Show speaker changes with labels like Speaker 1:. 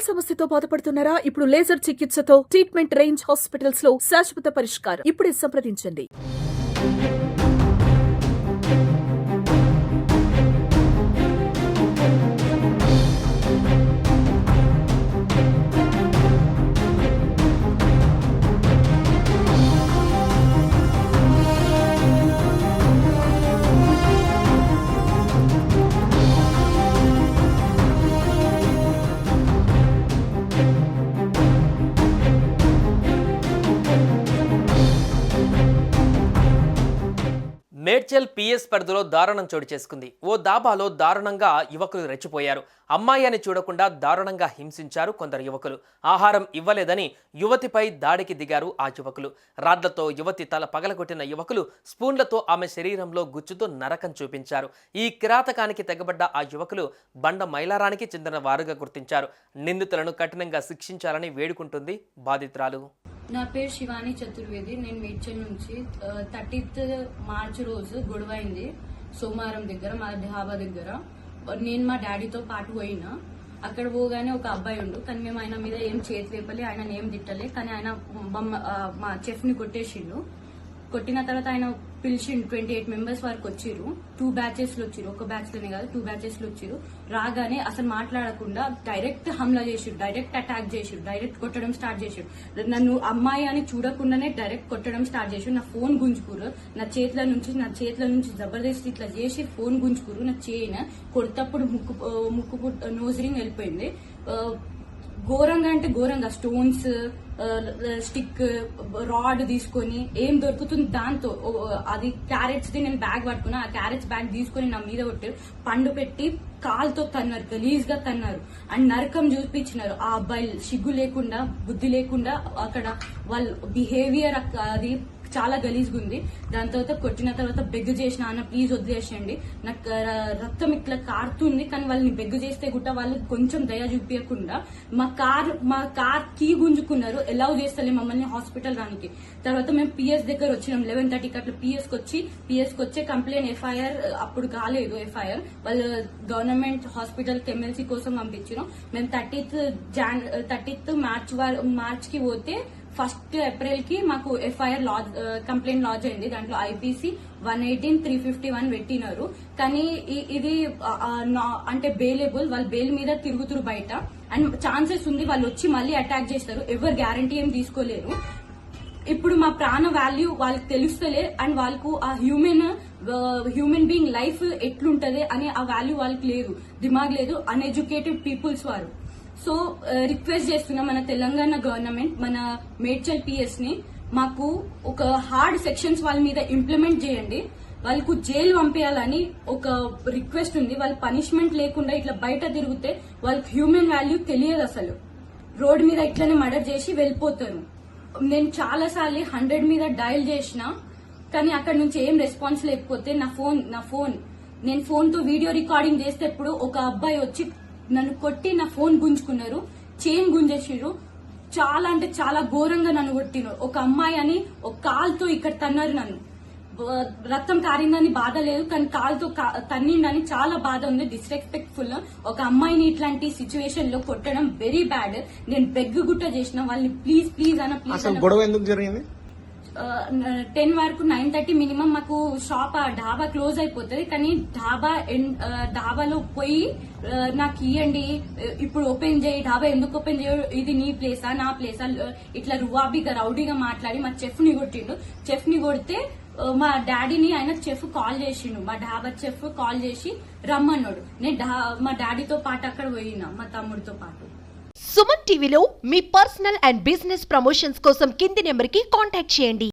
Speaker 1: వేల్ సమస్యతో బాధపడుతున్నారా? ఇప్పుడు లేజర్ చికిత్సతో ట్రీట్మెంట్ రేంజ్ హాస్పిటల్స్ లో శాశ్వత పరిష్కారం. ఇప్పుడే సంప్రదించండి.
Speaker 2: మేడ్చల్ పిఎస్ పరిధిలో దారుణం చోటు చేసుకుంది. ఓ దాబాలో దారుణంగా యువకులు రెచ్చిపోయారు. అమ్మాయి అని చూడకుండా దారుణంగా హింసించారు కొందరు యువకులు. ఆహారం ఇవ్వలేదని యువతిపై దాడికి దిగారు ఆ యువకులు. రాడ్లతో యువతి తల పగలగొట్టిన యువకులు స్పూన్లతో ఆమె శరీరంలో గుచ్చుతూ నరకం చూపించారు. ఈ కిరాతకానికి తెగబడ్డ ఆ యువకులు బండ మైలారానికి చెందిన వారుగా గుర్తించారు. నిందితులను కఠినంగా శిక్షించాలని వేడుకుంటుంది బాధితురాలు.
Speaker 3: నా పేరు శివాని చతుర్వేది. నేను మేడ్చల్ నుంచి 30th మార్చ్ రోజు గొడవ అయింది సోమవారం దగ్గర, మా ఢాబా దగ్గర. నేను మా డాడీతో పాటు పోయినా. అక్కడ పోగానే ఒక అబ్బాయి ఉండు, కానీ మేము ఆయన మీద ఏం చేతి వేపలే, ఆయన ఏం తిట్టలే. కానీ ఆయన మా చెఫ్ ని కొట్టేసిండు. కొట్టిన తర్వాత ఆయన పిలిచిండు. 28 మెంబర్స్ వరకు వచ్చిర్రు. 2 బ్యాచెస్ లో వచ్చిర్రు, ఒక బ్యాచ్ లోనే కాదు 2 బ్యాచెస్ లో వచ్చిర్రు. రాగానే అసలు మాట్లాడకుండా డైరెక్ట్ హమ్లా చేసిరు, డైరెక్ట్ అటాక్ చేసిరు, డైరెక్ట్ కొట్టడం స్టార్ట్ చేసిరు. నన్ను అమ్మాయి అని చూడకుండానే డైరెక్ట్ కొట్టడం స్టార్ట్ చేసిరు. నా ఫోన్ గుంజుకురు, నా చేతుల నుంచి జబర్దస్త్ ఇట్లా చేసి ఫోన్ గుంజుకురు. నా చైన్ కొడతప్పుడు ముక్కు నోజ్ రింగ్ వెళ్ళిపోయింది. ఘోరంగా అంటే ఘోరంగా స్టోన్స్, స్టిక్, రాడ్ తీసుకొని ఏం దొరుకుతుంది దాంతో, అది క్యారెట్స్ ది నేను బ్యాగ్ పట్టుకున్నా. ఆ క్యారెట్స్ బ్యాగ్ తీసుకొని నా మీద కొట్టారు. పండు పెట్టి కాలుతో తన్నారు, గలీజ్ గా తన్నారు అండ్ నరకం చూపించినారు. ఆ అబ్బాయి సిగ్గు లేకుండా, బుద్ధి లేకుండా అక్కడ వాళ్ళ బిహేవియర్ అది చాలా గలీజ్గా ఉంది. దాని తర్వాత కొట్టిన తర్వాత బెగ్గు చేసిన, అన్న ప్లీజ్ వదిలేసేయండి, నాకు రక్తం ఇట్లా కారుతుంది. కానీ వాళ్ళని బెగ్గు చేస్తే కూడా వాళ్ళు కొంచెం దయ చూపించకుండా మా కార్ కీ గుంజుకున్నారు. ఎలౌ చేస్తలే మమ్మల్ని హాస్పిటల్ రానికి. తర్వాత మేము పిఎస్ దగ్గర వచ్చినాం. 11:30కి అట్లా పిఎస్కి వచ్చే కంప్లైంట్ ఎఫ్ఐఆర్ అప్పుడు కాలేదు. ఎఫ్ఐఆర్ వాళ్ళు గవర్నమెంట్ హాస్పిటల్ ఎమ్మెల్సీ కోసం పంపించినాం. మేము 30th మార్చ్ కి పోతే 1st ఏప్రిల్ కి మాకు ఎఫ్ఐఆర్ కంప్లైంట్ లాంచ్ అయింది. దాంట్లో ఐపీసీ 118, 351 పెట్టినారు. కానీ ఇది అంటే బెయిలబుల్, వాళ్ళు బెయిల్ మీద తిరుగుతురు బయట అండ్ ఛాన్సెస్ ఉంది వాళ్ళు వచ్చి మళ్ళీ అటాక్ చేస్తారు. ఎవరు గ్యారంటీ ఏం తీసుకోలేరు. ఇప్పుడు మా ప్రాణ వాల్యూ వాళ్ళకి తెలుస్తలే అండ్ వాళ్ళకు ఆ హ్యూమన్ బీయింగ్ లైఫ్ ఎట్లుంటది అనే ఆ వాల్యూ వాళ్ళకి లేదు, దిమాగ్ లేదు. అన్ఎడ్యుకేటెడ్ పీపుల్స్ వారు. సో రిక్వెస్ట్ చేస్తున్నా మన తెలంగాణ గవర్నమెంట్, మన మేడ్చల్ పిఎస్ ని మాకు ఒక హార్డ్ సెక్షన్స్ వాళ్ళ మీద ఇంప్లిమెంట్ చేయండి. వాళ్ళకు జైలు పంపించాలని ఒక రిక్వెస్ట్ ఉంది. వాళ్ళు పనిష్మెంట్ లేకుండా ఇట్లా బయట తిరిగితే వాళ్ళకి హ్యూమన్ వాల్యూ తెలియదు. అసలు రోడ్ మీద ఇట్లనే మర్డర్ చేసి వెళ్ళిపోతారు. నేను చాలా సార్లు 100 మీద డయల్ చేసిన, కానీ అక్కడ నుంచి ఏం రెస్పాన్స్ లేకపోతే నా ఫోన్ నేను ఫోన్ తో వీడియో రికార్డింగ్ చేస్తే ఇప్పుడు ఒక అబ్బాయి వచ్చి నన్ను కొట్టి నా ఫోన్ గుంజుకున్నారు, చైన్ గుంజేసిరు. చాలా అంటే చాలా ఘోరంగా నన్ను కొట్టినారు. ఒక అమ్మాయి అని ఒక కాలుతో ఇక్కడ తన్నారు. నన్ను రక్తం కారిందని బాధ లేదు, కానీ కాలుతో తన్నిండని చాలా బాధ ఉంది. డిస్రెస్పెక్ట్ఫుల్. ఒక అమ్మాయిని ఇట్లాంటి సిచ్యువేషన్ లో కొట్టడం వెరీ బ్యాడ్. నేను బెగ్గు గుట్ట చేసిన వాళ్ళని ప్లీజ్ అన్న ప్లీజ్.
Speaker 4: గొడవ ఎందుకు జరిగింది?
Speaker 3: 10 వరకు 9:30 మినిమం మాకు షాప్ ఢాబా క్లోజ్ అయిపోతుంది. కానీ ఢాబాలో పోయి నాకు ఇవ్వండి, ఇప్పుడు ఓపెన్ చేయి, ఢాబా ఎందుకు ఓపెన్ చేయు, ఇది నీ ప్లేసా నా ప్లేసా, ఇట్లా రువాబీగా రౌడీగా మాట్లాడి మా చెఫ్ ని కొట్టిండు. చెఫ్ ని కొడితే మా డాడీని ఆయన చెఫ్ కాల్ చేసిండు. మా ఢాబా చెఫ్ కాల్ చేసి రమ్మన్నాడు. నేను మా డాడీతో పాటు అక్కడ పోయినా, మా తమ్ముడితో పాటు.
Speaker 5: సుమన్ టీవీలో మీ పర్సనల్ అండ్ బిజినెస్ ప్రమోషన్స్ కోసం కింది నెంబర్కి కాంటాక్ట్ చేయండి.